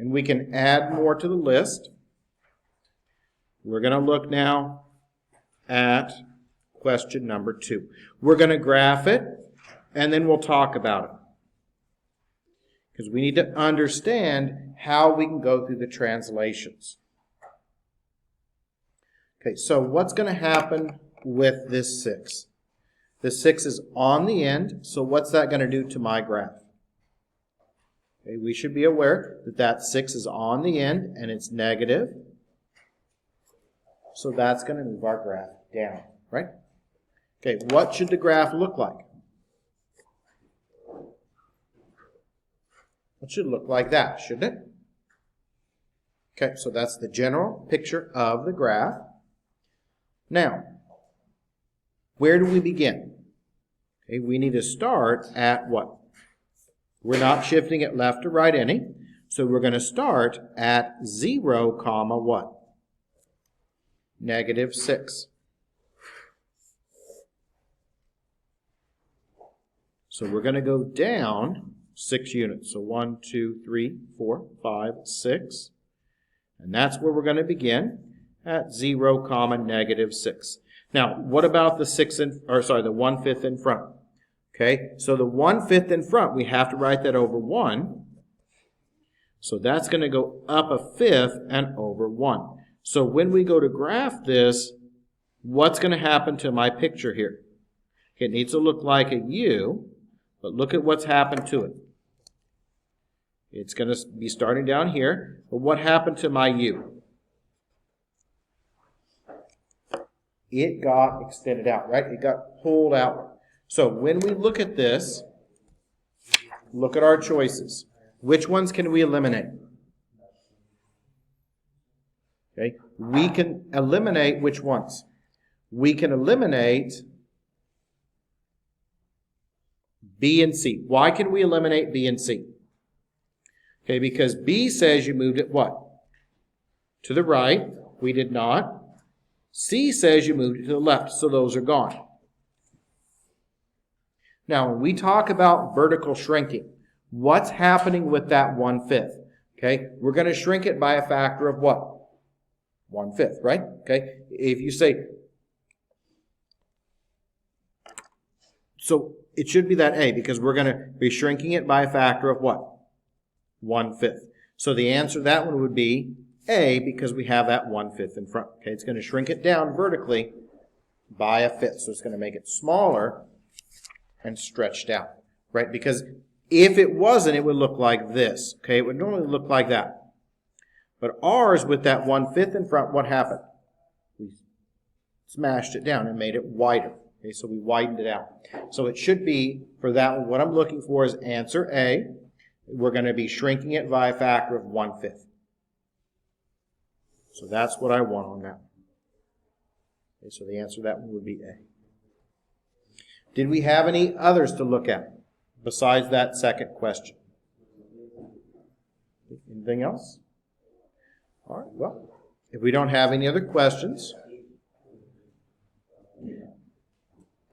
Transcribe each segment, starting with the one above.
And we can add more to the list. We're going to look now at question number 2. We're going to graph it, and then we'll talk about it. Because we need to understand how we can go through the translations. Okay, so what's going to happen with this 6? The 6 is on the end, so what's that going to do to my graph? Okay, we should be aware that that 6 is on the end and it's negative. So that's going to move our graph down, right? Okay, what should the graph look like? It should look like that, shouldn't it? Okay, so that's the general picture of the graph. Now, where do we begin? Okay, we need to start at what? We're not shifting it left or right any, so we're going to start at 0, comma what? Negative 6. So we're going to go down 6 units. So 1, 2, 3, 4, 5, 6. And that's where we're going to begin at 0, comma negative 6. Now, what about the 1/5 in front? Okay, so the 1/5 in front, we have to write that over 1. So that's going to go up a 5th and over 1. So when we go to graph this, what's going to happen to my picture here? It needs to look like a U, but look at what's happened to it. It's going to be starting down here, but what happened to my U? It got extended out, right? It got pulled out. So when we look at this, look at our choices. Which ones can we eliminate? Okay, we can eliminate which ones? We can eliminate B and C. Why can we eliminate B and C? Okay, because B says you moved it what? To the right. We did not. C says you moved it to the left, so those are gone. Now, when we talk about vertical shrinking, what's happening with that 1/5? Okay, we're going to shrink it by a factor of what? 1/5, right? Okay, if you say, so it should be that A, because we're going to be shrinking it by a factor of what? 1/5. So the answer to that one would be A, because we have that 1/5 in front. Okay, it's going to shrink it down vertically by a 1/5. So it's going to make it smaller and stretched out, right? Because if it wasn't, it would look like this. Okay, it would normally look like that. But ours, with that 1/5 in front, what happened? We smashed it down and made it wider. Okay, so we widened it out. So it should be, for that one, what I'm looking for is answer A. We're going to be shrinking it by a factor of 1/5. So that's what I want on that one. Okay, so the answer to that one would be A. Did we have any others to look at besides that second question? Anything else? All right, well, if we don't have any other questions,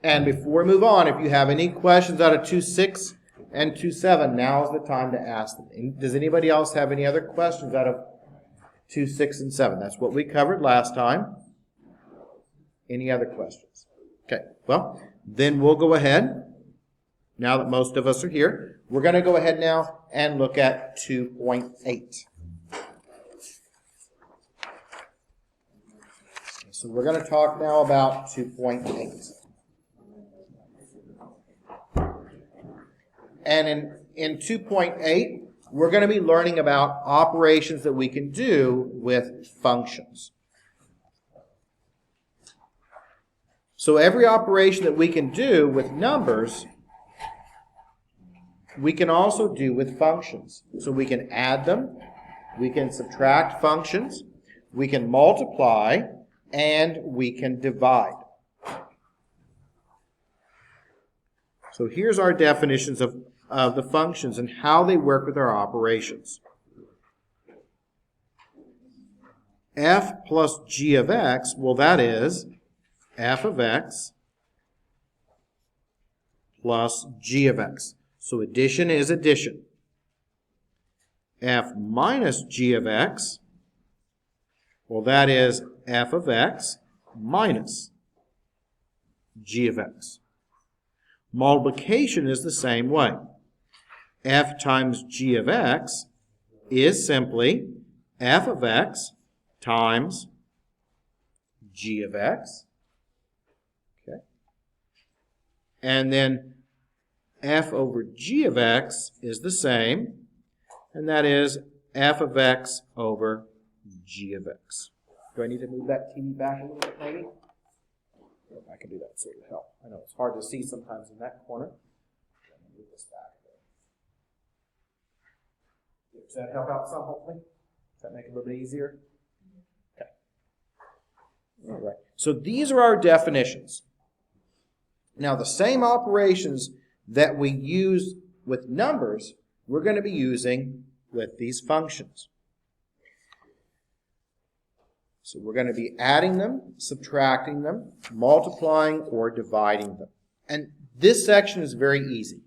and before we move on, if you have any questions out of 2.6 and 2.7, now is the time to ask them. Does anybody else have any other questions out of 2.6 and 7? That's what we covered last time. Any other questions? Okay, well, then we'll go ahead. Now that most of us are here, we're going to go ahead now and look at 2.8. So we're going to talk now about 2.8. And in 2.8, we're going to be learning about operations that we can do with functions. So every operation that we can do with numbers, we can also do with functions. So we can add them, we can subtract functions, we can multiply, and we can divide. So here's our definitions of the functions and how they work with our operations. F plus g of x, well, that is f of x plus g of x. So addition is addition. f minus g of x, well, that is f of x minus g of x. Multiplication is the same way. F times g of x is simply f of x times g of x. Okay. And then f over g of x is the same, and that is f of x over g of x. Do I need to move that TV back a little bit, maybe? I can do that so it'll help. I know it's hard to see sometimes in that corner. Let me move this back a bit. Does that help out some, hopefully? Does that make it a little bit easier? Okay. All right. So these are our definitions. Now, the same operations that we use with numbers, we're going to be using with these functions. So we're going to be adding them, subtracting them, multiplying, or dividing them. And this section is very easy.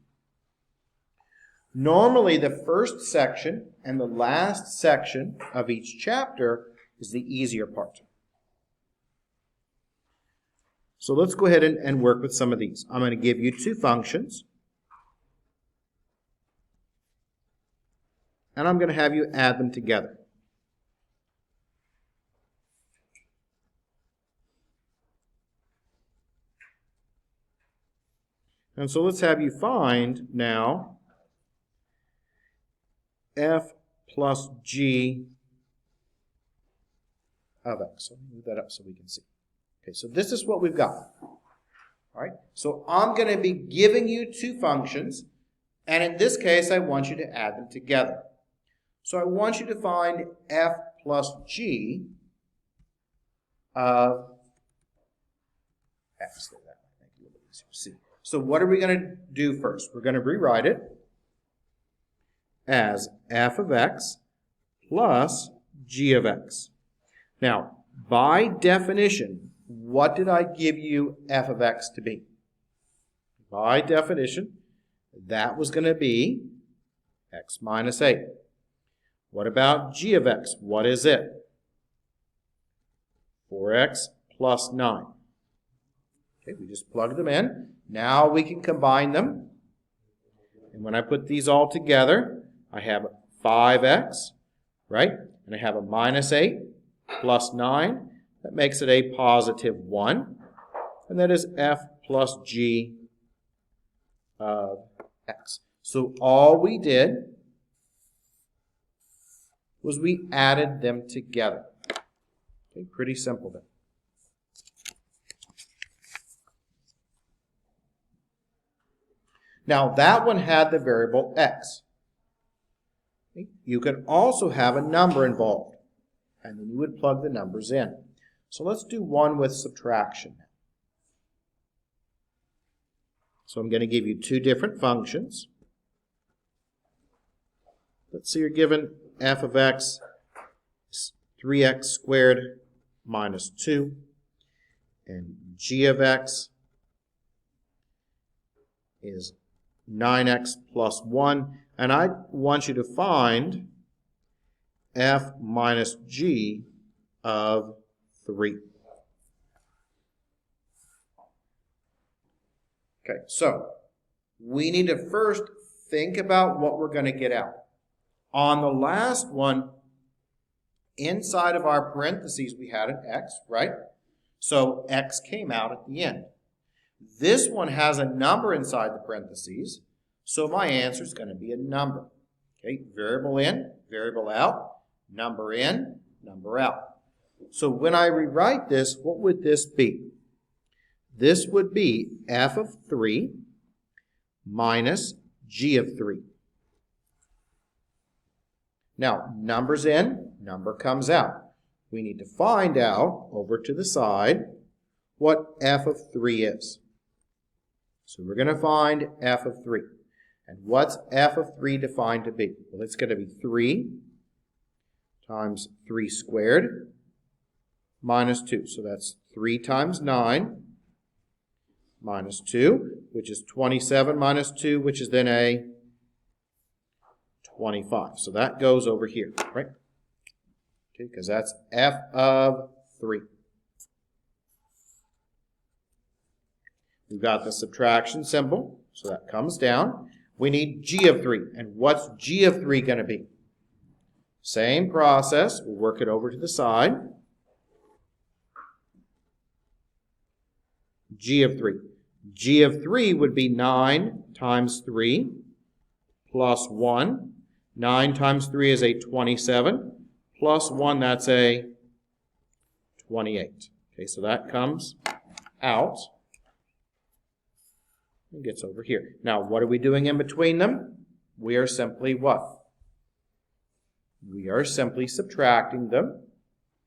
Normally, the first section and the last section of each chapter is the easier part. So let's go ahead and work with some of these. I'm going to give you two functions. And I'm going to have you add them together. And so let's have you find now f plus g of x. So let me move that up so we can see. Okay, so this is what we've got. All right, so I'm going to be giving you two functions, and in this case, I want you to add them together. So I want you to find f plus g of x. That might make it a little bit easier to see. So what are we going to do first? We're going to rewrite it as f of x plus g of x. Now, by definition, what did I give you f of x to be? By definition, that was going to be x minus 8. What about g of x? What is it? 4x plus 9. Okay, we just plug them in. Now we can combine them. And when I put these all together, I have 5x, right? And I have a minus 8 plus 9. That makes it a positive 1. And that is f plus g of x. So all we did was we added them together. Okay, pretty simple then. Now that one had the variable x. Okay, you could also have a number involved, and then you would plug the numbers in. So let's do one with subtraction. So I'm going to give you two different functions. Let's say you're given f of x is 3x squared minus 2, and g of x is 9x plus 1, and I want you to find f minus g of 3. Okay, so we need to first think about what we're going to get out. On the last one, inside of our parentheses, we had an x, right? So x came out at the end. This one has a number inside the parentheses, so my answer is going to be a number. Okay, variable in, variable out, number in, number out. So when I rewrite this, what would this be? This would be f of 3 minus g of 3. Now, numbers in, number comes out. We need to find out, over to the side, what f of 3 is. So we're going to find f of 3. And what's f of 3 defined to be? Well, it's going to be 3 times 3 squared minus 2. So that's 3 times 9 minus 2, which is 27 minus 2, which is then a 25. So that goes over here, right? Okay, because that's f of 3. We've got the subtraction symbol, so that comes down. We need g of 3. And what's g of 3 going to be? Same process. We'll work it over to the side. G of 3. G of 3 would be 9 times 3 plus 1. 9 times 3 is a 27. Plus 1, that's a 28. Okay, so that comes out and gets over here. Now, what are we doing in between them? We are simply what? We are simply subtracting them.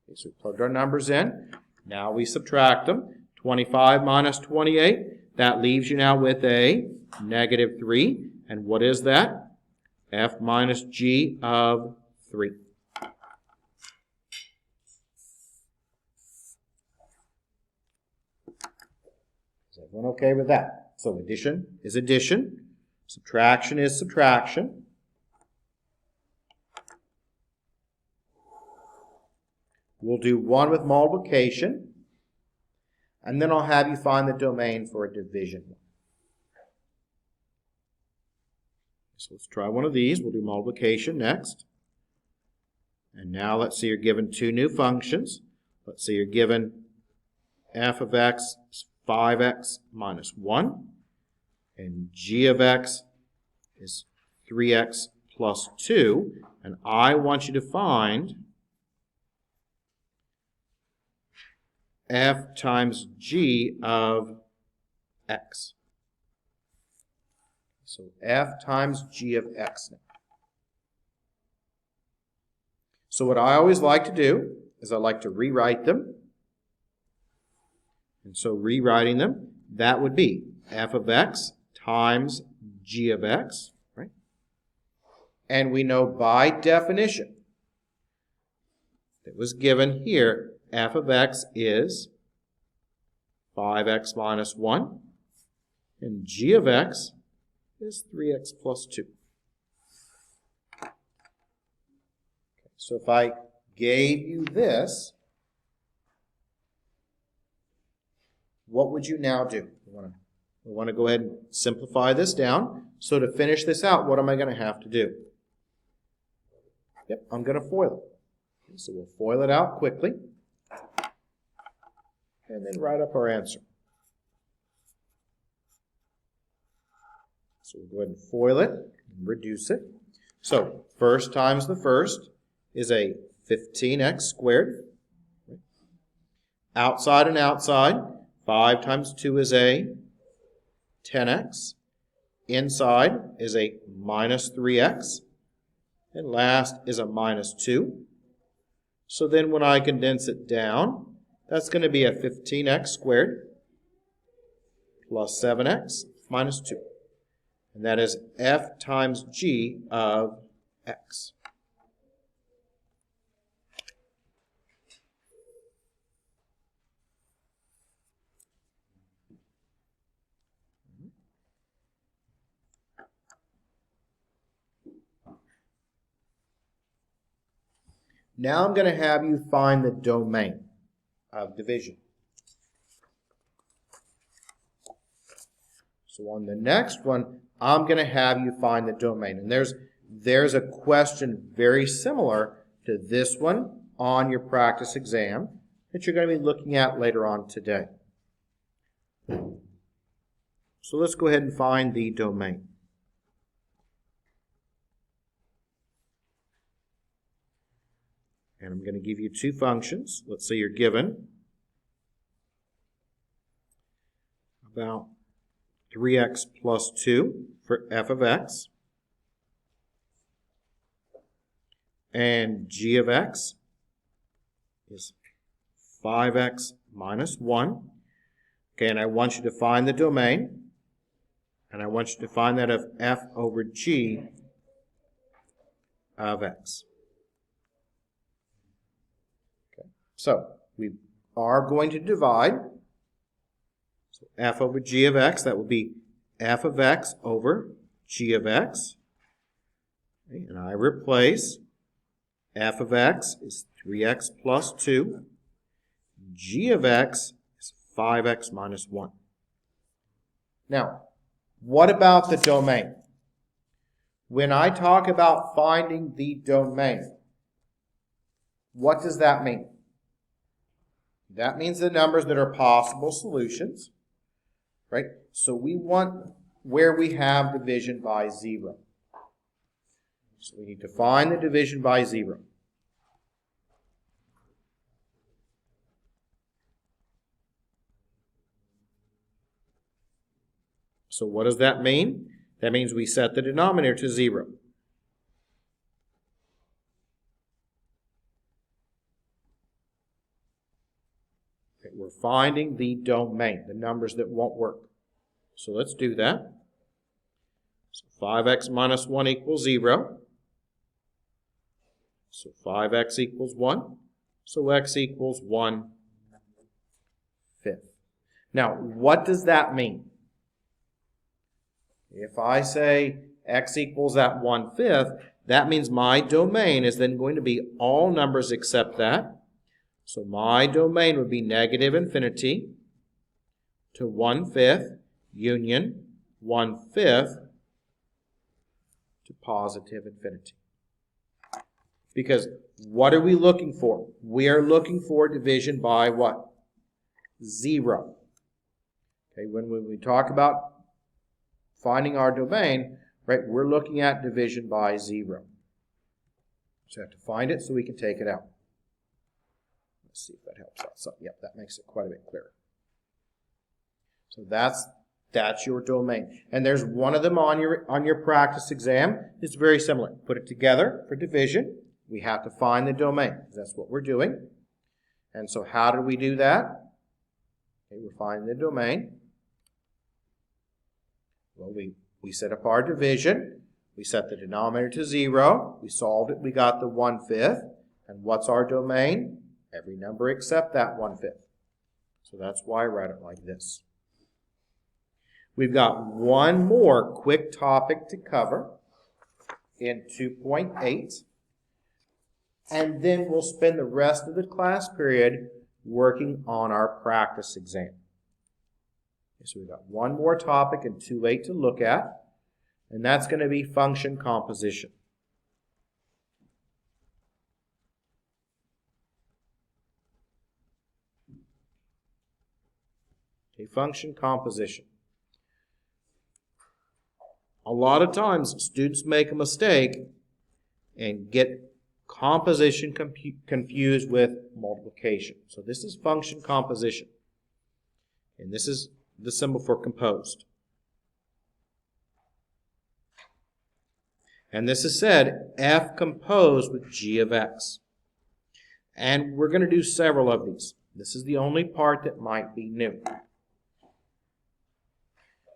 Okay, so we plugged our numbers in. Now we subtract them. 25 minus 28, that leaves you now with a negative 3. And what is that? F minus g of 3. Is everyone okay with that? So addition is addition. Subtraction is subtraction. We'll do one with multiplication. And then I'll have you find the domain for a division. So let's try one of these. We'll do multiplication next. And now let's say you're given two new functions. Let's say you're given f of x is 5x minus 1. And g of x is 3x plus 2. And I want you to find f times g of x. So f times g of x now. So what I always like to do is I like to rewrite them. And so rewriting them, that would be f of x times g of x, right? And we know by definition that was given here, f of x is 5x minus 1, and g of x is 3x plus 2. Okay, so if I gave you this, what would you now do? We want to go ahead and simplify this down. So to finish this out, what am I going to have to do? Yep, I'm going to FOIL it. Okay, so we'll FOIL it out quickly. And then write up our answer. So we'll go ahead and FOIL it and reduce it. So first times the first is a 15x squared. Outside and outside, 5 times 2 is a 10x. Inside is a minus 3x. And last is a minus 2. So then when I condense it down, that's going to be a 15x squared plus 7x minus 2. And that is f times g of x. Now I'm going to have you find the domain of division. So on the next one, I'm going to have you find the domain. And there's a question very similar to this one on your practice exam that you're going to be looking at later on today. So let's go ahead and find the domain. And I'm going to give you two functions. Let's say you're given about 3x plus 2 for f of x. And g of x is 5x minus 1. Okay, and I want you to find the domain. And I want you to find that of f over g of x. Okay, so we are going to divide. So f over g of x, that will be f of x over g of x. Okay, and I replace f of x is 3x plus 2. G of x is 5x minus 1. Now, what about the domain? When I talk about finding the domain, what does that mean? That means the numbers that are possible solutions, right? So we want where we have division by 0. So we need to find the division by 0. So what does that mean? That means we set the denominator to 0. Okay, we're finding the domain, the numbers that won't work. So let's do that. So 5x minus 1 equals 0. So 5x equals 1. So x equals 1/5. Now, what does that mean? If I say x equals that 1/5, that means my domain is then going to be all numbers except that. So my domain would be negative infinity to 1/5 union 1/5 to positive infinity. Because what are we looking for? We are looking for division by what? 0. Okay, when we talk about finding our domain, right, we're looking at division by 0. So we have to find it so we can take it out. Let's see if that helps out. So, yep, that makes it quite a bit clearer. So that's your domain. And there's one of them on your practice exam. It's very similar. Put it together for division. We have to find the domain. That's what we're doing. And so how do we do that? Okay, we're finding the domain. Well, we set up our division. We set the denominator to 0. We solved it. We got the 1/5. And what's our domain? Every number except that 1/5. So that's why I write it like this. We've got one more quick topic to cover in 2.8. And then we'll spend the rest of the class period working on our practice exam. So we've got one more topic in 2.8 to look at, and that's going to be function composition. Okay, function composition. A lot of times students make a mistake and get composition confused with multiplication. So this is function composition. And this is the symbol for composed. And this is said f composed with g of x. And we're going to do several of these. This is the only part that might be new.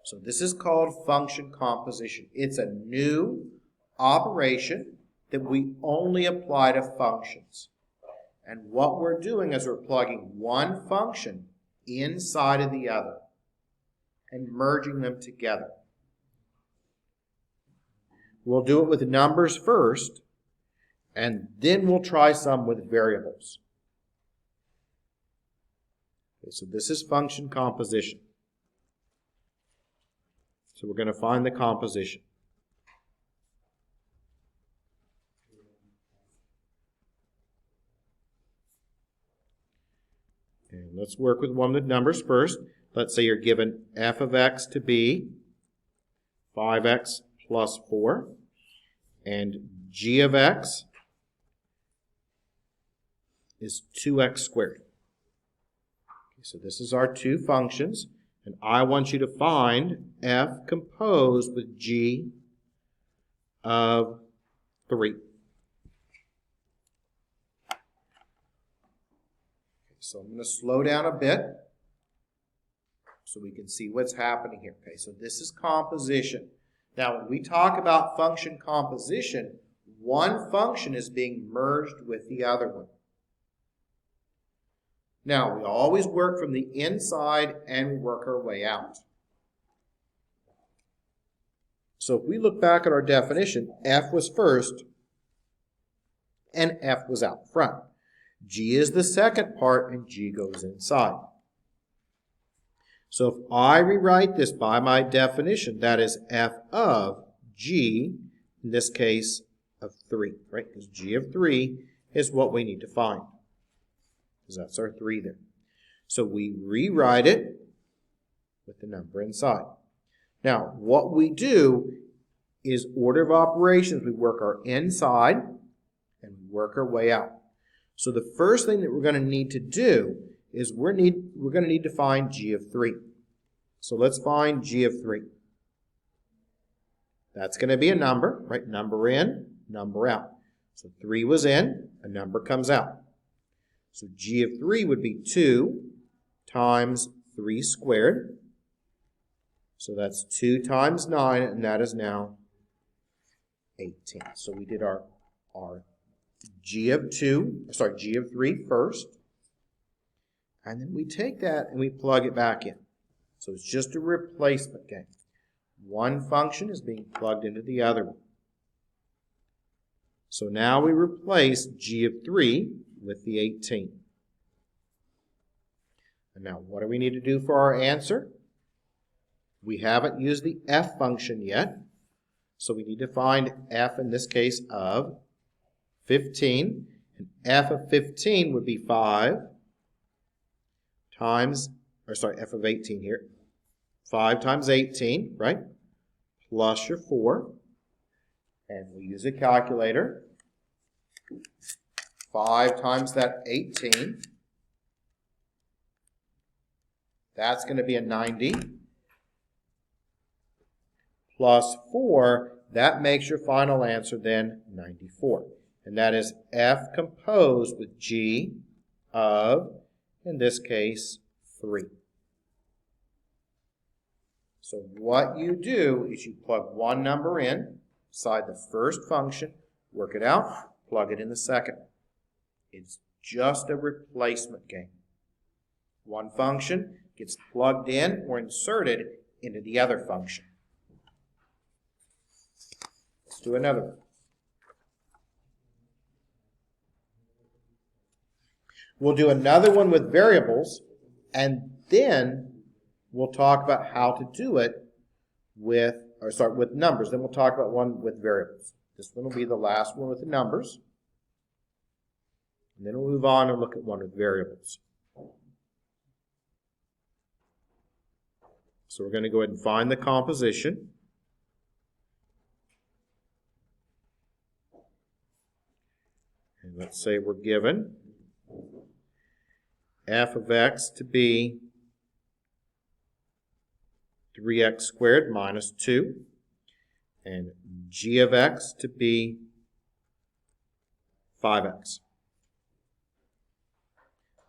So this is called function composition. It's a new operation that we only apply to functions. And what we're doing is we're plugging one function inside of the other and merging them together. We'll do it with numbers first, and then we'll try some with variables. Okay, so this is function composition. So we're going to find the composition. And let's work with one with numbers first. Let's say you're given f of x to be 5x plus 4, and g of x is 2x squared. Okay, so this is our two functions, and I want you to find f composed with g of 3. So I'm going to slow down a bit so we can see what's happening here. Okay, so this is composition. Now, when we talk about function composition, one function is being merged with the other one. Now, we always work from the inside and we work our way out. So if we look back at our definition, f was first and f was out front. G is the second part and G goes inside. So if I rewrite this by my definition, that is f of G, in this case of 3, right? Because G of 3 is what we need to find. Because that's our 3 there. So we rewrite it with the number inside. Now, what we do is order of operations. We work our inside and we work our way out. So the first thing that we're going to need to do is we're going to need to find G of 3. So let's find G of 3. That's going to be a number, right? Number in, number out. So 3 was in, a number comes out. So G of 3 would be 2 times 3 squared. So that's 2 times 9, and that is now 18. So we did our G of 3 first. And then we take that and we plug it back in. So it's just a replacement game. One function is being plugged into the other one. So now we replace G of 3 with the 18. And now what do we need to do for our answer? We haven't used the f function yet. So we need to find f, in this case, of 15. And f of 15 would be 5 times, f of 18 here. 5 times 18, right? Plus your 4. And we use a calculator. 5 times that 18. That's going to be a 90. Plus 4, that makes your final answer then 94. And that is f composed with G of, in this case, 3. So what you do is you plug one number in, inside the first function, work it out, plug it in the second. It's just a replacement game. One function gets plugged in or inserted into the other function. Let's do another one. We'll do another one with variables, and then we'll talk about how to do it with numbers. Then we'll talk about one with variables. This one will be the last one with the numbers. And then we'll move on and look at one with variables. So we're going to go ahead and find the composition. And let's say we're given f of x to be 3x squared minus 2, and g of x to be 5x.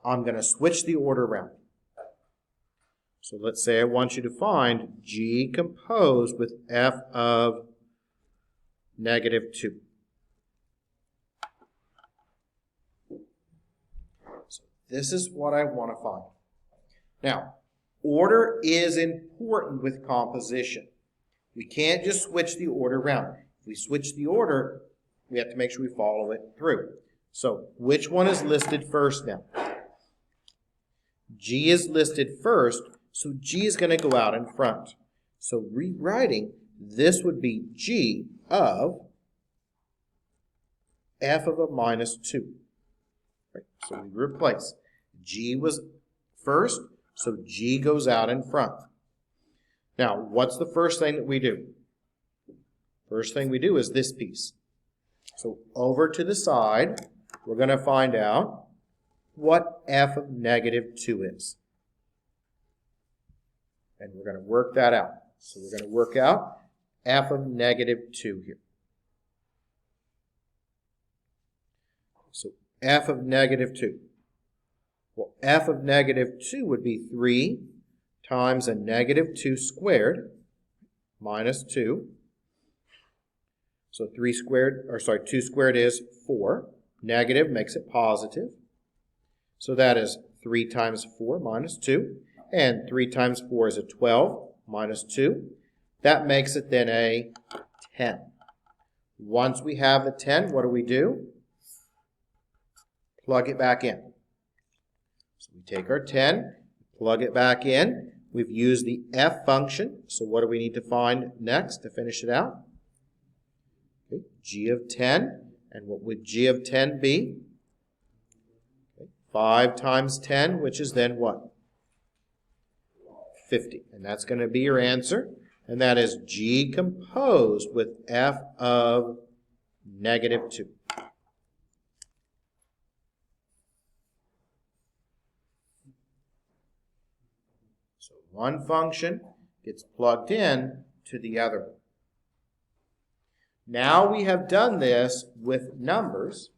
I'm going to switch the order around. So let's say I want you to find g composed with f of negative 2. So this is what I want to find. Now, order is important with composition. We can't just switch the order around. If we switch the order, we have to make sure we follow it through. So which one is listed first now? G is listed first, so G is going to go out in front. So rewriting, this would be G of f of a minus 2. Right? So we replace. G was first, so G goes out in front. Now, what's the first thing that we do? First thing we do is this piece. So over to the side, we're going to find out what f of negative 2 is. And we're going to work that out. So we're going to work out f of negative 2 here. So f of negative 2. Well, f of negative 2 would be 3 times a negative 2 squared minus 2. So 2 squared is 4. Negative makes it positive. So that is 3 times 4 minus 2. And 3 times 4 is a 12 minus 2. That makes it then a 10. Once we have the 10, what do? Plug it back in. So we take our 10, plug it back in. We've used the f function, so what do we need to find next to finish it out? Okay, g of 10, and what would g of 10 be? Okay, 5 times 10, which is then what? 50, and that's going to be your answer, and that is g composed with f of negative 2. So one function gets plugged in to the other one. Now we have done this with numbers.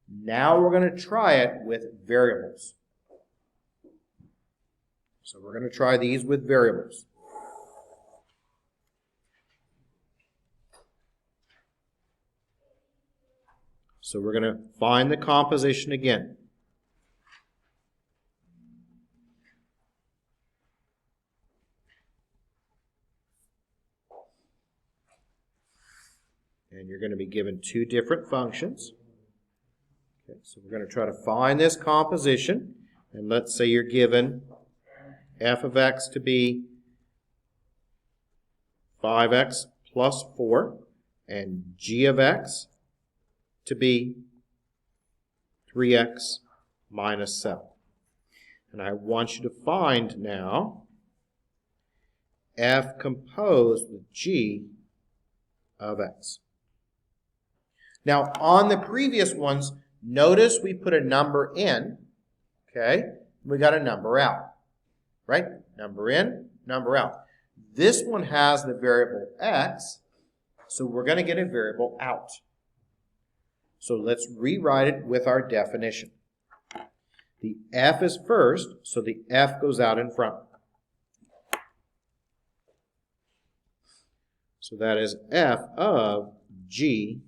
Now we're going to try it with variables. So we're going to try these with variables. So we're going to find the composition again. And you're going to be given two different functions. Okay, so we're going to try to find this composition. And let's say you're given f of x to be 5x plus 4 and g of x to be 3x minus 7. And I want you to find now f composed with g of x. Now, on the previous ones, notice we put a number in, okay? We got a number out, right? Number in, number out. This one has the variable x, so we're going to get a variable out. So let's rewrite it with our definition. The f is first, so the f goes out in front. So that is f of g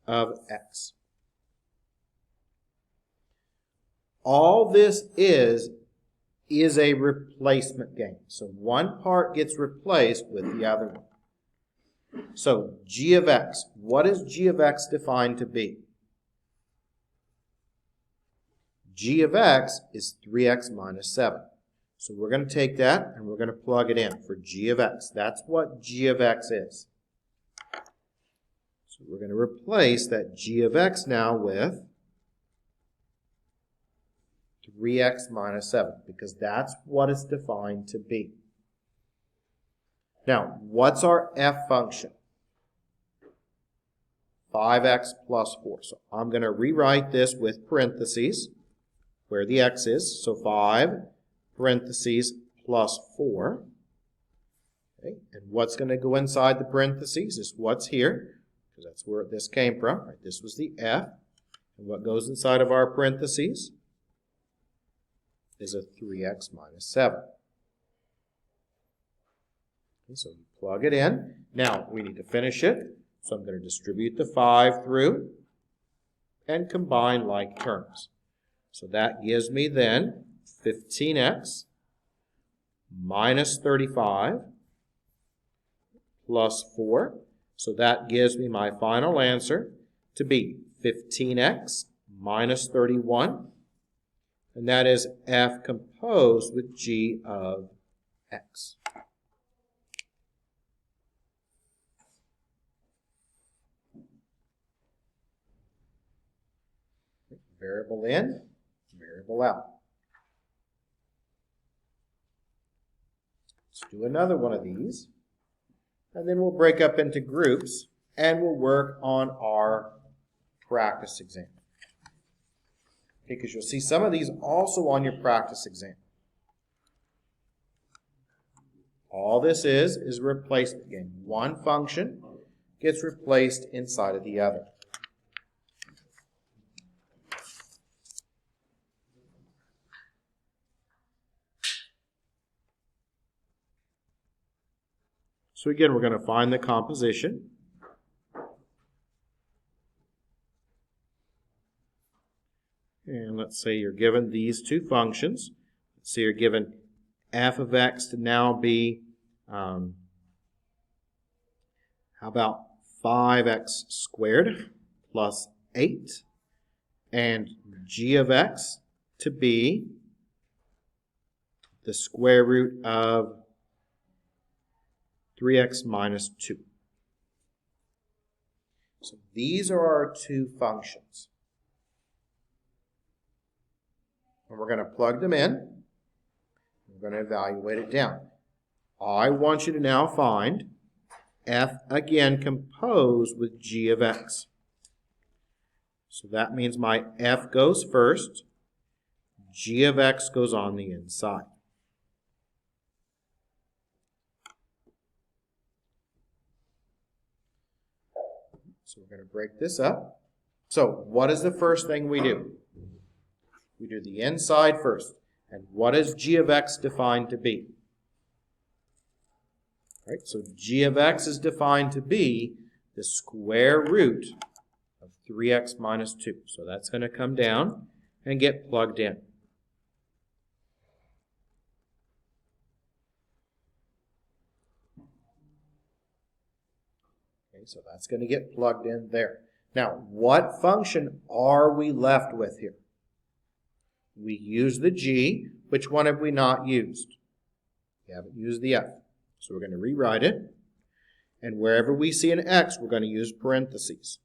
of x. All this is a replacement game. So one part gets replaced with the other one. So g of x, what is g of x defined to be? G of x is 3x minus 7. So we're going to take that and we're going to plug it in for g of x. That's what g of x is. So we're going to replace that g of x now with 3x minus 7 because that's what it's defined to be. Now, what's our f function? 5x plus 4. So I'm going to rewrite this with parentheses where the x is. So 5 parentheses plus 4. Okay. And what's going to go inside the parentheses is what's here, because that's where this came from. Right? This was the f. And what goes inside of our parentheses is a 3x minus 7. Okay, so you plug it in. Now, we need to finish it. So I'm going to distribute the 5 through and combine like terms. So that gives me then 15x minus 35 plus 4. So that gives me my final answer to be 15x minus 31. And that is f composed with g of x. Variable in, variable out. Let's do another one of these. And then we'll break up into groups and we'll work on our practice exam. Okay, because you'll see some of these also on your practice exam. All this is a replacement game. One function gets replaced inside of the other. So again, we're going to find the composition. And let's say you're given these two functions. Let's say you're given f of x to now be How about 5x squared plus 8 and g of x to be the square root of 3x minus 2. So these are our two functions. And we're going to plug them in. We're going to evaluate it down. I want you to now find f again composed with g of x. So that means my f goes first, g of x goes on the inside. So we're going to break this up. So what is the first thing we do? We do the inside first. And what is g of x defined to be? Right, so g of x is defined to be the square root of 3x minus 2. So that's going to come down and get plugged in. Okay, so that's going to get plugged in there. Now, what function are we left with here? We use the g. Which one have we not used? We haven't used the f. So we're going to rewrite it. And wherever we see an x, we're going to use parentheses.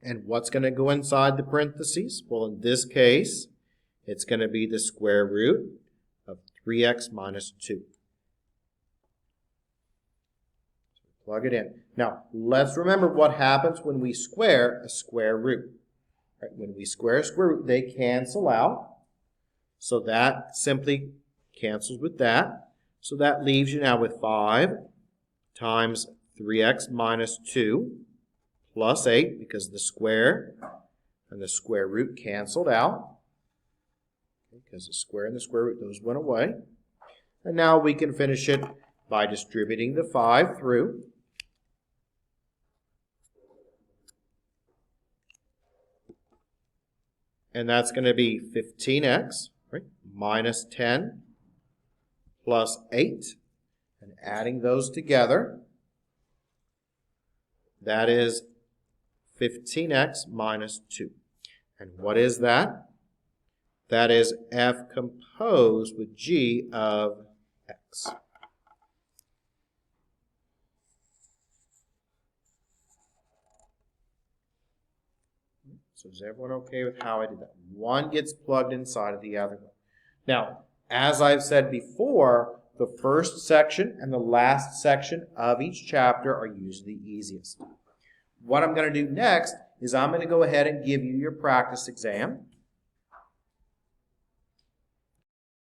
And what's going to go inside the parentheses? Well, in this case, it's going to be the square root of 3x minus 2. So plug it in. Now, let's remember what happens when we square a square root. Right? When we square a square root, they cancel out. So that simply cancels with that. So that leaves you now with 5 times 3x minus 2 plus 8, because the square and the square root canceled out. Because the square and the square root, those went away. And now we can finish it by distributing the 5 through. And that's going to be 15x. Right? Minus 10 plus 8, and adding those together, that is 15x minus 2. And what is that? That is f composed with g of x. So is everyone okay with how I did that? One gets plugged inside of the other one. Now, as I've said before, the first section and the last section of each chapter are usually the easiest. What I'm going to do next is I'm going to go ahead and give you your practice exam.